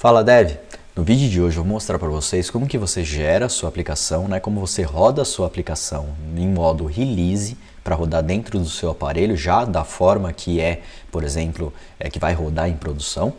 Fala Dev! No vídeo de hoje eu vou mostrar para vocês como que você gera a sua aplicação, como você roda a sua aplicação em modo release para rodar dentro do seu aparelho já da forma que por exemplo, que vai rodar em produção,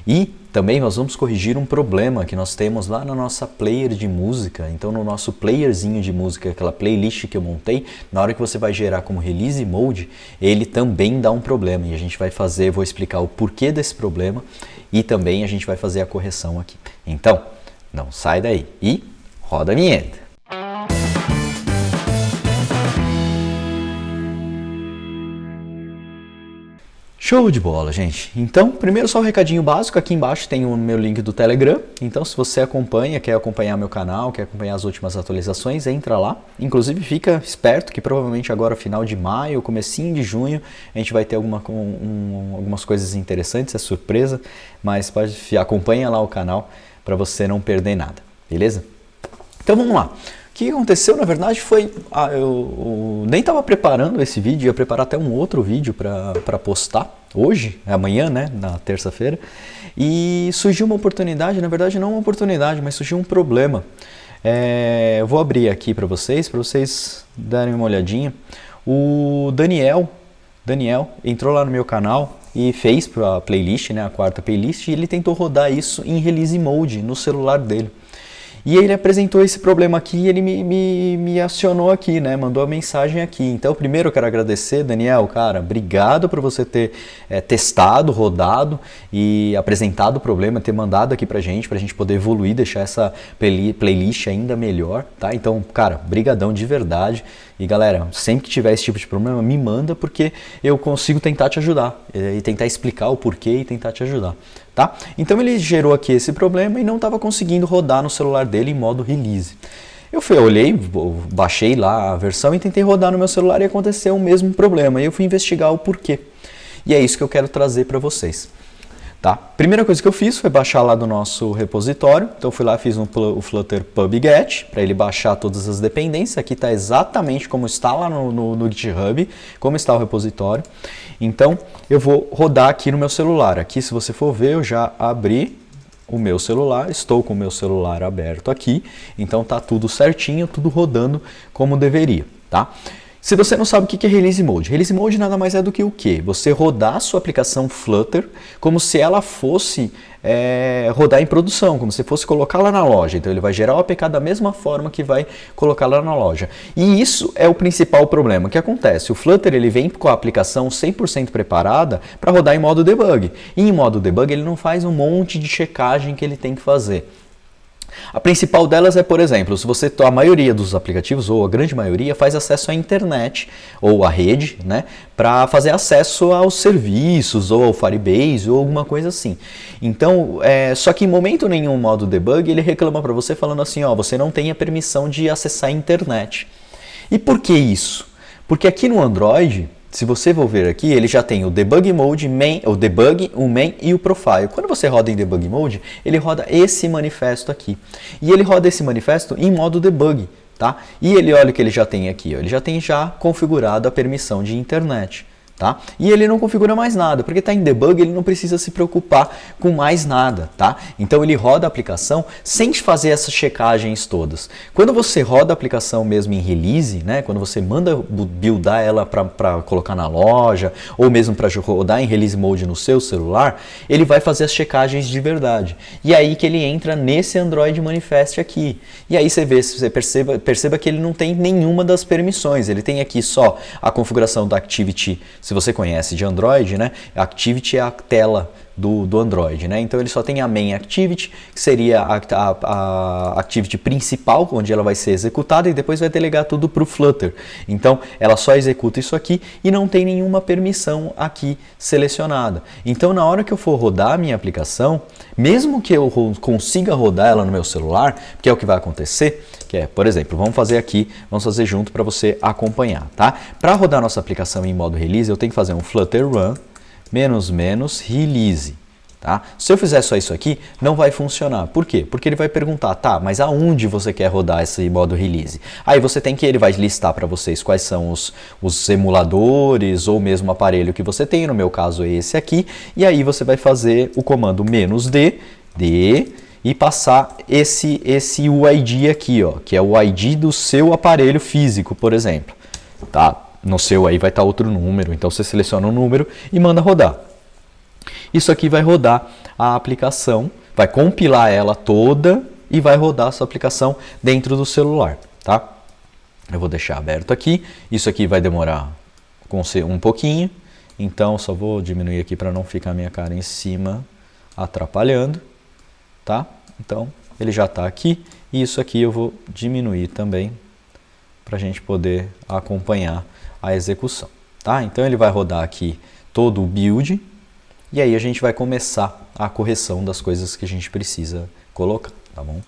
E também nós vamos corrigir um problema que nós temos lá na nossa player de música. Então no nosso playerzinho de música, aquela playlist que eu montei, na hora que você vai gerar como release mode, ele também dá um problema e a gente vai fazer, vou explicar o porquê desse problema e também a gente vai fazer a correção aqui. Então, não sai daí e roda a vinheta. Show de bola, gente! Então, primeiro só um recadinho básico, aqui embaixo tem o meu link do Telegram, então se você quer acompanhar meu canal, quer acompanhar as últimas atualizações, entra lá. Inclusive fica esperto que provavelmente agora final de maio, comecinho de junho, a gente vai ter algumas coisas interessantes, é surpresa, mas acompanha lá o canal para você não perder nada, beleza? Então vamos lá! O que aconteceu, na verdade, foi... eu nem estava preparando esse vídeo, ia preparar até um outro vídeo para postar hoje, amanhã, na terça-feira. E surgiu uma oportunidade, na verdade não uma oportunidade, mas surgiu um problema. Eu vou abrir aqui para vocês darem uma olhadinha. O Daniel entrou lá no meu canal e fez a playlist, a quarta playlist, e ele tentou rodar isso em release mode no celular dele. E ele apresentou esse problema aqui e ele me acionou aqui, mandou a mensagem aqui. Então, primeiro eu quero agradecer, Daniel, cara, obrigado por você ter testado, rodado e apresentado o problema, ter mandado aqui pra gente poder evoluir, deixar essa playlist ainda melhor, tá? Então, cara, brigadão de verdade. E galera, sempre que tiver esse tipo de problema, me manda porque eu consigo tentar te ajudar e tentar explicar o porquê e tentar te ajudar, tá? Então ele gerou aqui esse problema e não estava conseguindo rodar no celular dele em modo release. Eu olhei, baixei lá a versão e tentei rodar no meu celular e aconteceu o mesmo problema. E eu fui investigar o porquê. E é isso que eu quero trazer para vocês. Tá? Primeira coisa que eu fiz foi baixar lá do nosso repositório, então fui lá, fiz o Flutter pub-get para ele baixar todas as dependências. Aqui está exatamente como está lá no GitHub, como está o repositório. Então eu vou rodar aqui no meu celular. Aqui, se você for ver, eu já abri o meu celular, estou com o meu celular aberto aqui, então tá tudo certinho, tudo rodando como deveria, tá? Se você não sabe o que é Release Mode, Release Mode nada mais é do que o quê? Você rodar a sua aplicação Flutter como se ela fosse rodar em produção, como se fosse colocar lá na loja. Então ele vai gerar o APK da mesma forma que vai colocar lá na loja. E isso é o principal problema. O que acontece? O Flutter ele vem com a aplicação 100% preparada para rodar em modo debug. E em modo debug ele não faz um monte de checagem que ele tem que fazer. A principal delas é, por exemplo, se a maioria dos aplicativos, ou a grande maioria, faz acesso à internet ou à rede, para fazer acesso aos serviços, ou ao Firebase, ou alguma coisa assim. Então, só que em momento nenhum o modo debug, ele reclama para você falando assim, você não tem a permissão de acessar a internet. E por que isso? Porque aqui no Android, se você for ver aqui, ele já tem o Debug Mode, o Debug, o Main e o Profile. Quando você roda em Debug Mode, ele roda esse manifesto aqui. E ele roda esse manifesto em modo debug, tá? E ele olha o que ele já tem aqui, ele já tem configurado a permissão de internet. Tá? E ele não configura mais nada, porque está em debug, ele não precisa se preocupar com mais nada, tá? Então ele roda a aplicação sem fazer essas checagens todas. Quando você roda a aplicação mesmo em release, quando você manda buildar ela para colocar na loja, ou mesmo para rodar em release mode no seu celular, ele vai fazer as checagens de verdade. E aí que ele entra nesse Android Manifest aqui. E aí você perceba que ele não tem nenhuma das permissões, ele tem aqui só a configuração da Activity. Se você conhece de Android, Activity é a tela do Android, então ele só tem a Main Activity, que seria a Activity principal, onde ela vai ser executada e depois vai delegar tudo para o Flutter. Então ela só executa isso aqui e não tem nenhuma permissão aqui selecionada. Então na hora que eu for rodar a minha aplicação, mesmo que eu consiga rodar ela no meu celular, que é o que vai acontecer, por exemplo, vamos fazer junto para você acompanhar, tá? Para rodar nossa aplicação em modo release, eu tenho que fazer um Flutter Run --release, tá? Se eu fizer só isso aqui, não vai funcionar. Por quê? Porque ele vai perguntar, tá, mas aonde você quer rodar esse modo release? Aí ele vai listar para vocês quais são os emuladores ou mesmo aparelho que você tem, no meu caso é esse aqui, e aí você vai fazer o comando -d D e passar esse UID aqui, ó, que é o ID do seu aparelho físico, por exemplo. Tá? No seu aí vai estar outro número, então você seleciona um número e manda rodar. Isso aqui vai rodar a aplicação, vai compilar ela toda e vai rodar a sua aplicação dentro do celular, tá? Eu vou deixar aberto aqui, isso aqui vai demorar um pouquinho, então só vou diminuir aqui para não ficar a minha cara em cima atrapalhando, tá? Então ele já está aqui e isso aqui eu vou diminuir também para a gente poder acompanhar a execução, tá? Então ele vai rodar aqui todo o build e aí a gente vai começar a correção das coisas que a gente precisa colocar, tá bom?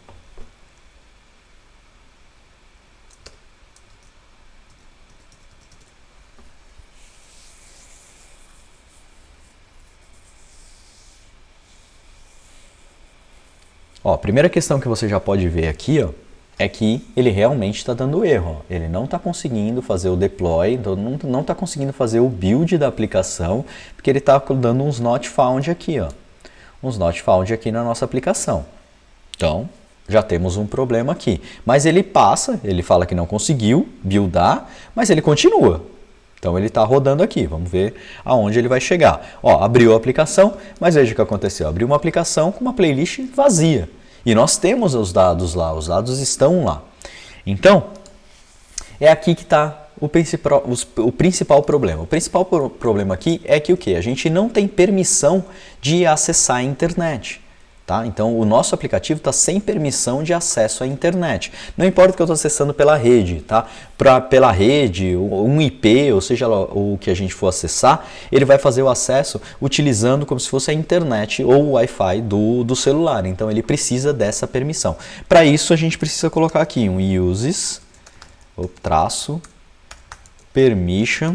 Ó, a primeira questão que você já pode ver aqui, ó, é que ele realmente está dando erro. Ó. Ele não está conseguindo fazer o deploy, então não está conseguindo fazer o build da aplicação, porque ele está dando uns not found aqui, ó, uns not found aqui na nossa aplicação. Então, já temos um problema aqui. Mas ele passa, ele fala que não conseguiu buildar, mas ele continua. Então ele está rodando aqui, vamos ver aonde ele vai chegar. Ó, abriu a aplicação, mas veja o que aconteceu. Abriu uma aplicação com uma playlist vazia. E nós temos os dados lá, os dados estão lá. Então, é aqui que está o principal problema. O principal problema aqui é que o quê? A gente não tem permissão de acessar a internet. Tá? Então, o nosso aplicativo está sem permissão de acesso à internet. Não importa que eu estou acessando pela rede, tá? Pela rede, um IP, ou seja o que a gente for acessar, ele vai fazer o acesso utilizando como se fosse a internet ou o Wi-Fi do celular. Então, ele precisa dessa permissão. Para isso, a gente precisa colocar aqui um uses, traço, permission,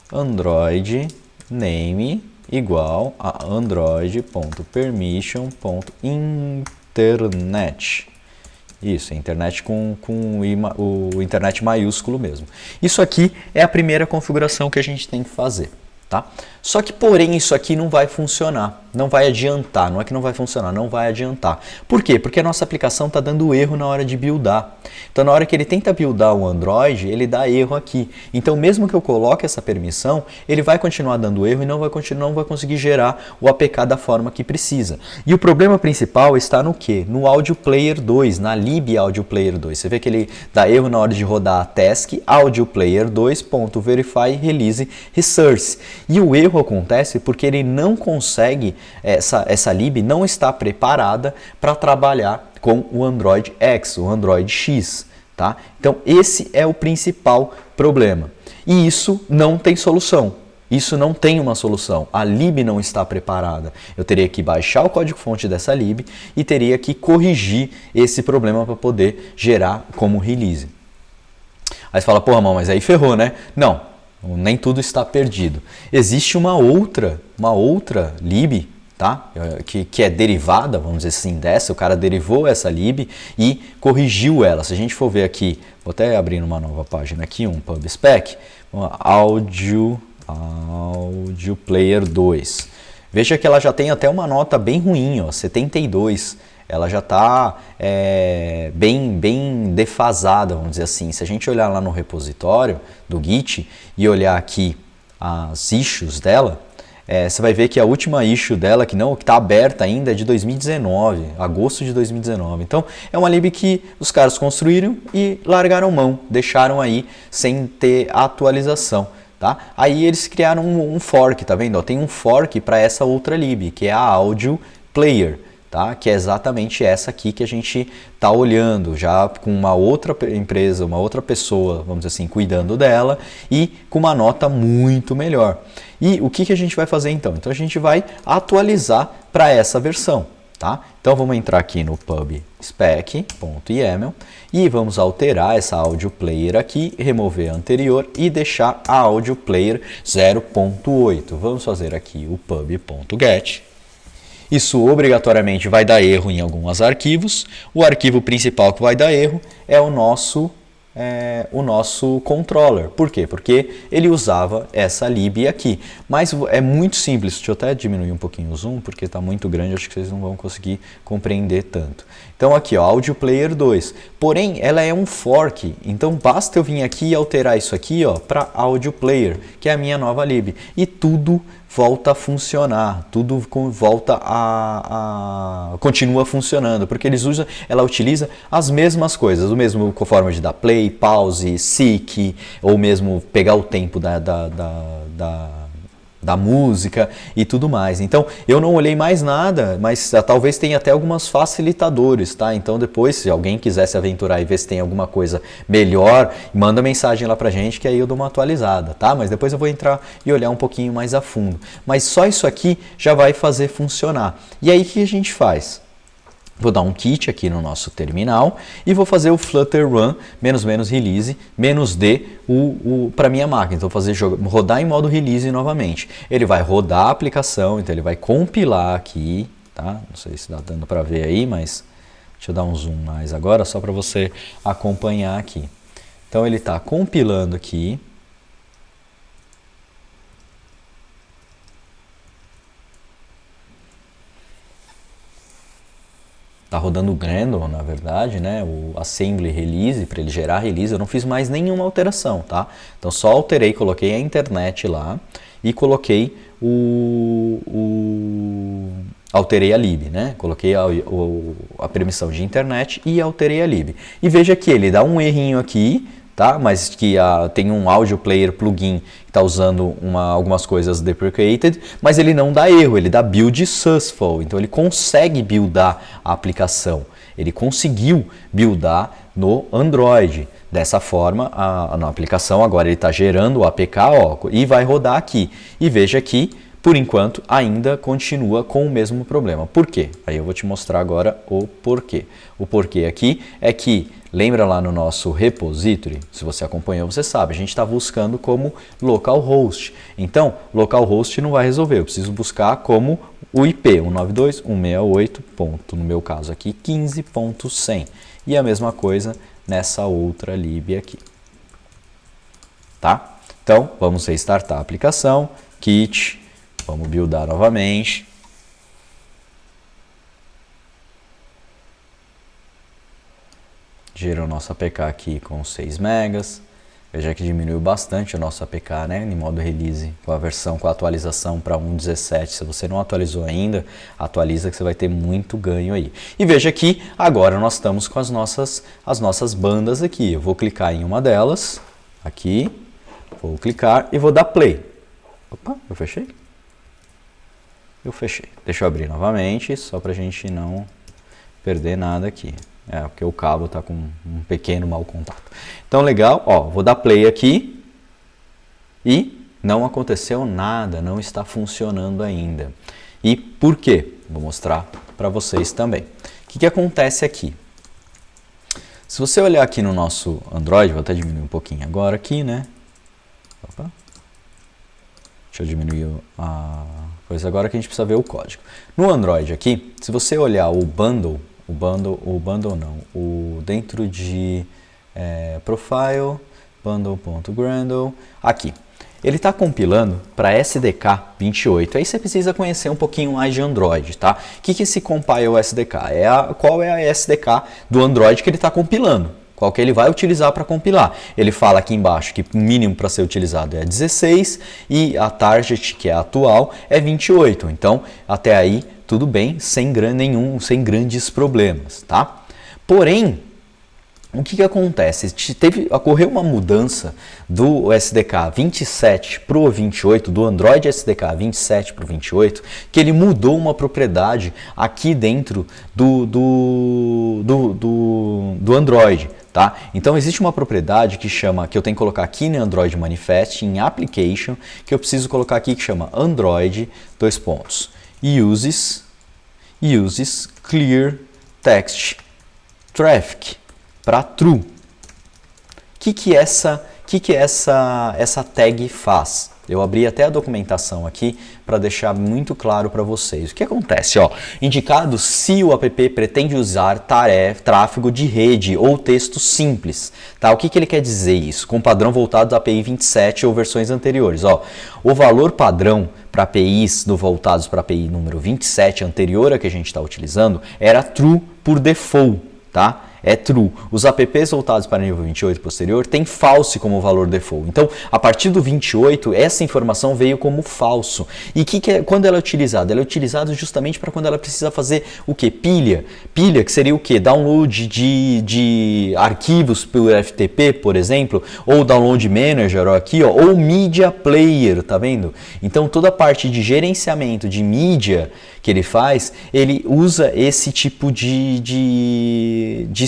Android, name, igual a android.permission.internet. Isso, internet com o internet maiúsculo mesmo. Isso aqui é a primeira configuração que a gente tem que fazer. Tá? Só que, porém, isso aqui não vai funcionar, não vai adiantar, não é que não vai funcionar, não vai adiantar. Por quê? Porque a nossa aplicação está dando erro na hora de buildar. Então, na hora que ele tenta buildar o Android, ele dá erro aqui. Então, mesmo que eu coloque essa permissão, ele vai continuar dando erro e não vai conseguir gerar o APK da forma que precisa. E o problema principal está no quê? No Audio Player 2, na lib Audio Player 2. Você vê que ele dá erro na hora de rodar a task Audio Player 2.verify release resource. E o erro acontece porque ele não consegue, essa lib não está preparada para trabalhar com o Android X, o Android X. Tá? Então esse é o principal problema. E isso não tem solução. Isso não tem uma solução. A lib não está preparada. Eu teria que baixar o código-fonte dessa lib e teria que corrigir esse problema para poder gerar como release. Aí você fala, porra, mas aí ferrou, né? Não. Nem tudo está perdido. Existe uma outra lib, tá? que é derivada, vamos dizer assim, dessa. O cara derivou essa lib e corrigiu ela. Se a gente for ver aqui, vou até abrir numa nova página aqui, um PubSpec, Audio Player 2. Veja que ela já tem até uma nota bem ruim, ó, 72. Ela já está bem defasada, vamos dizer assim. Se a gente olhar lá no repositório do Git e olhar aqui as issues dela, você vai ver que a última issue dela, que está aberta ainda, é de 2019, agosto de 2019. Então, é uma lib que os caras construíram e largaram mão, deixaram aí sem ter atualização. Tá? Aí eles criaram um fork, tá vendo? Ó, tem um fork para essa outra lib, que é a Audio Player. Tá? Que é exatamente essa aqui que a gente está olhando, já com uma outra empresa, uma outra pessoa, vamos dizer assim, cuidando dela e com uma nota muito melhor. E o que a gente vai fazer então? Então a gente vai atualizar para essa versão. Tá? Então vamos entrar aqui no pubspec.yaml e vamos alterar essa audio player aqui, remover a anterior e deixar a audio player 0.8. Vamos fazer aqui o pub.get. Isso obrigatoriamente vai dar erro em alguns arquivos. O arquivo principal que vai dar erro é o nosso o nosso controller. Por quê? Porque ele usava essa lib aqui. Mas é muito simples. Deixa eu até diminuir um pouquinho o zoom, porque está muito grande, acho que vocês não vão conseguir compreender tanto. Então aqui, ó, Audio Player 2. Porém, ela é um fork, então basta eu vir aqui e alterar isso aqui para Audio Player, que é a minha nova lib. E tudo volta a funcionar, tudo volta continua funcionando, porque ela utiliza as mesmas coisas, o mesmo forma de dar play, pause, seek, ou mesmo pegar o tempo da música e tudo mais. Então, eu não olhei mais nada, mas talvez tenha até alguns facilitadores, tá? Então, depois, se alguém quiser se aventurar e ver se tem alguma coisa melhor, manda mensagem lá pra gente que aí eu dou uma atualizada, tá? Mas depois eu vou entrar e olhar um pouquinho mais a fundo. Mas só isso aqui já vai fazer funcionar. E aí, o que a gente faz? Vou dar um kit aqui no nosso terminal e vou fazer o flutter run -release -d para minha máquina. Então, vou fazer rodar em modo release novamente. Ele vai rodar a aplicação, então ele vai compilar aqui, tá? Não sei se está dando para ver aí, mas deixa eu dar um zoom mais agora, só para você acompanhar aqui. Então, ele está compilando aqui. Está rodando o Gradle, na verdade, né? O Assembly Release, para ele gerar release, eu não fiz mais nenhuma alteração, tá? Então só alterei, coloquei a internet lá e coloquei alterei a lib, né? Coloquei a permissão de internet e alterei a lib. E veja que ele dá um errinho aqui, tá? Mas que tem um Audio Player plugin que está usando algumas coisas deprecated, mas ele não dá erro, ele dá build successful, então ele consegue buildar a aplicação, ele conseguiu buildar no Android. Dessa forma, na aplicação agora ele está gerando o APK e vai rodar aqui. E veja que, por enquanto, ainda continua com o mesmo problema. Por quê? Aí eu vou te mostrar agora o porquê. O porquê aqui é que, lembra lá no nosso repository, se você acompanhou, você sabe, a gente está buscando como localhost. Então, localhost não vai resolver, eu preciso buscar como o IP 192.168. No meu caso aqui, 15.100. E a mesma coisa nessa outra lib aqui. Tá? Então, vamos restartar a aplicação, kit, vamos buildar novamente. Gerou o nosso APK aqui com 6 megas. Veja que diminuiu bastante o nosso APK, né, em modo release, com a atualização para 1.17. Se você não atualizou ainda, atualiza que você vai ter muito ganho aí. E veja que agora nós estamos com as nossas bandas aqui. Eu vou clicar em uma delas, aqui, vou clicar e vou dar play. Opa, eu fechei? Eu fechei. Deixa eu abrir novamente, só para a gente não perder nada aqui. Porque o cabo está com um pequeno mau contato. Então, legal. Ó, vou dar play aqui e não aconteceu nada, não está funcionando ainda. E por quê? Vou mostrar para vocês também. O que acontece aqui? Se você olhar aqui no nosso Android, vou até diminuir um pouquinho agora aqui, né? Opa. Deixa eu diminuir a coisa agora que a gente precisa ver o código. No Android aqui, se você olhar o bundle dentro de profile, bundle.gradle, aqui. Ele está compilando para SDK 28. Aí você precisa conhecer um pouquinho mais de Android, tá? O que esse compile SDK? Qual é a SDK do Android que ele está compilando? Qual que ele vai utilizar para compilar? Ele fala aqui embaixo que o mínimo para ser utilizado é 16 e a target, que é a atual, é 28. Então, até aí, tudo bem, sem grandes problemas, tá? Porém, o que acontece? Ocorreu uma mudança do SDK 27 para o 28, do Android SDK 27 para o 28, que ele mudou uma propriedade aqui dentro do Android. Tá? Então existe uma propriedade que eu tenho que colocar aqui no Android Manifest, em Application, que eu preciso colocar aqui que chama Android, uses clear text traffic para true. O que essa tag faz? Eu abri até a documentação aqui para deixar muito claro para vocês. O que acontece? Ó, indicado se o app pretende usar tráfego de rede ou texto simples. Tá? O que ele quer dizer isso? Com padrão voltado da API 27 ou versões anteriores. Ó, o valor padrão para APIs voltados para a API número 27 anterior a que a gente está utilizando era true por default. Tá? É true. Os apps voltados para nível 28 posterior têm false como valor default. Então, a partir do 28, essa informação veio como falso. E quando ela é utilizada? Ela é utilizada justamente para quando ela precisa fazer o que? Pilha. Pilha, que seria o que? Download de arquivos pelo FTP, por exemplo, ou Download Manager, ó, aqui, ó, ou Media Player, tá vendo? Então, toda a parte de gerenciamento de mídia que ele faz, ele usa esse tipo de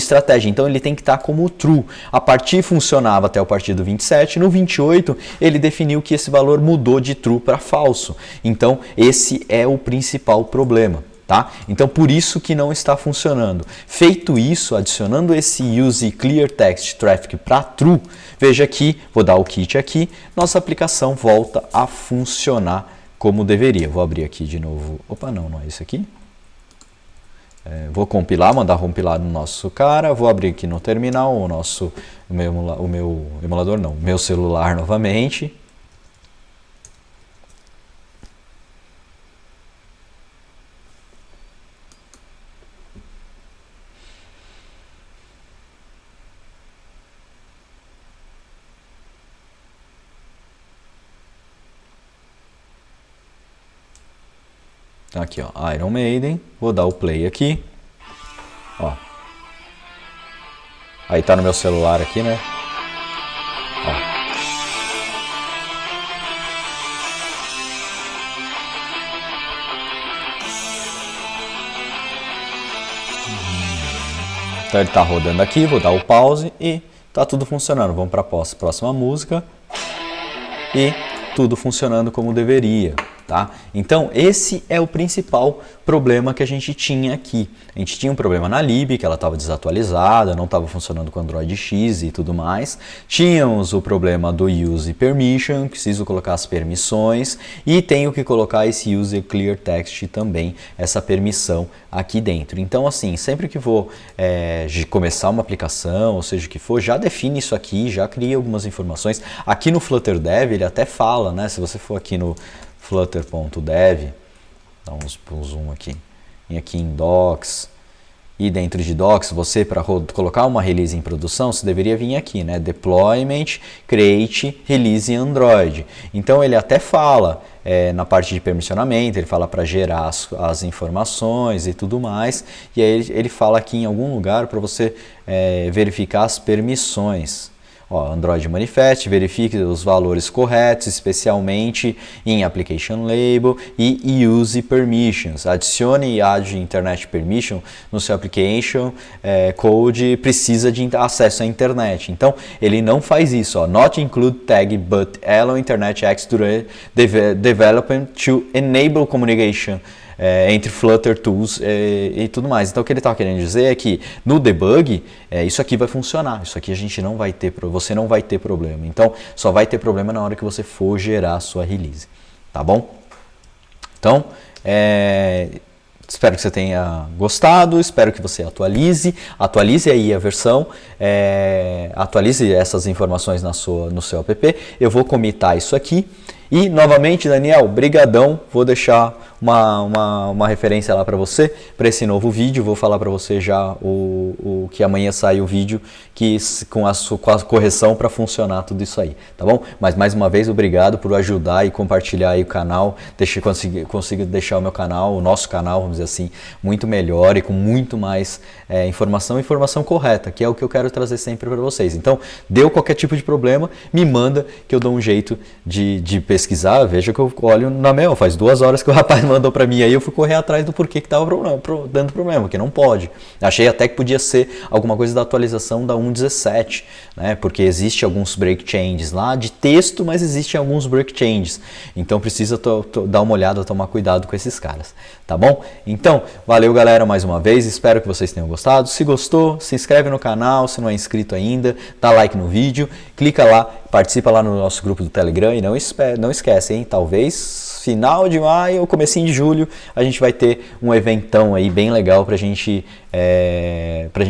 estratégia. Então ele tem que estar como true. A partir funcionava até o partir do 27, no 28 ele definiu que esse valor mudou de true para falso. Então esse é o principal problema. Tá? Então por isso que não está funcionando. Feito isso, adicionando esse use clear text traffic para true, veja aqui, vou dar o kit aqui, nossa aplicação volta a funcionar como deveria. Vou abrir aqui de novo. Opa, não é isso aqui. Vou compilar, mandar compilar no nosso cara. Vou abrir aqui no terminal o meu emulador, não, meu celular novamente. Aqui, ó, Iron Maiden, vou dar o play aqui, ó, aí tá no meu celular aqui, né, ó. Então ele tá rodando aqui, vou dar o pause e tá tudo funcionando. Vamos para a próxima música e tudo funcionando como deveria. Tá? Então esse é o principal problema que a gente tinha aqui. A gente tinha um problema na lib, que ela estava desatualizada, não estava funcionando com Android X e tudo mais. Tínhamos o problema do use permission, preciso colocar as permissões e tenho que colocar esse use clear text também, essa permissão aqui dentro. Então assim, sempre que vou começar uma aplicação, ou seja o que for, já define isso aqui, já cria algumas informações. Aqui no Flutter Dev ele até fala, né? Se você for aqui no flutter.dev, dá um zoom aqui, e aqui em docs, e dentro de docs, você para colocar uma release em produção, você deveria vir aqui, né, deployment, create, release em Android. Então ele até fala, na parte de permissionamento, ele fala para gerar as informações e tudo mais, e aí ele fala aqui em algum lugar para você verificar as permissões. Ó, Android Manifest, verifique os valores corretos, especialmente em Application Label e Use Permissions. Adicione e ade Internet Permission no seu Application Code, precisa de acesso à internet. Então, ele não faz isso. Ó, Not include tag but allow Internet access to development to enable communication entre Flutter Tools e tudo mais. Então o que ele está querendo dizer é que no debug isso aqui vai funcionar, isso aqui a gente não vai ter, você não vai ter problema. Então só vai ter problema na hora que você for gerar a sua release, tá bom? Então espero que você tenha gostado, espero que você atualize aí a versão, atualize essas informações no seu app. Eu vou comitar isso aqui. E, novamente, Daniel, brigadão, vou deixar uma referência lá para você, para esse novo vídeo, vou falar para você já o que amanhã sai o vídeo com a correção para funcionar tudo isso aí, tá bom? Mas, mais uma vez, obrigado por ajudar e compartilhar aí o canal, consigo deixar o meu canal, o nosso canal, vamos dizer assim, muito melhor e com muito mais informação correta, que é o que eu quero trazer sempre para vocês. Então, deu qualquer tipo de problema, me manda que eu dou um jeito de pesquisar. Veja que eu olho na mail, faz 2 horas que o rapaz mandou para mim, aí eu fui correr atrás do porquê que estava dando problema, que não pode. Achei até que podia ser alguma coisa da atualização da 1.17, né? Porque existe alguns break changes lá de texto, mas existem alguns break changes. Então precisa dar uma olhada, tomar cuidado com esses caras, tá bom? Então, valeu galera mais uma vez, espero que vocês tenham gostado. Se gostou, se inscreve no canal, se não é inscrito ainda, dá like no vídeo, clica lá participa lá no nosso grupo do Telegram e não esquece, hein? Talvez final de maio ou comecinho de julho a gente vai ter um eventão aí bem legal pra gente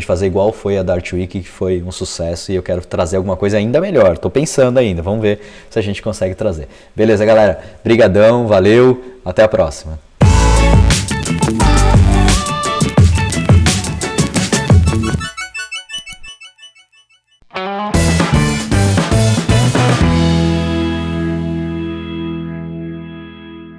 fazer igual foi a Dart Week, que foi um sucesso, e eu quero trazer alguma coisa ainda melhor. Tô pensando ainda, vamos ver se a gente consegue trazer. Beleza, galera? Brigadão, valeu, até a próxima.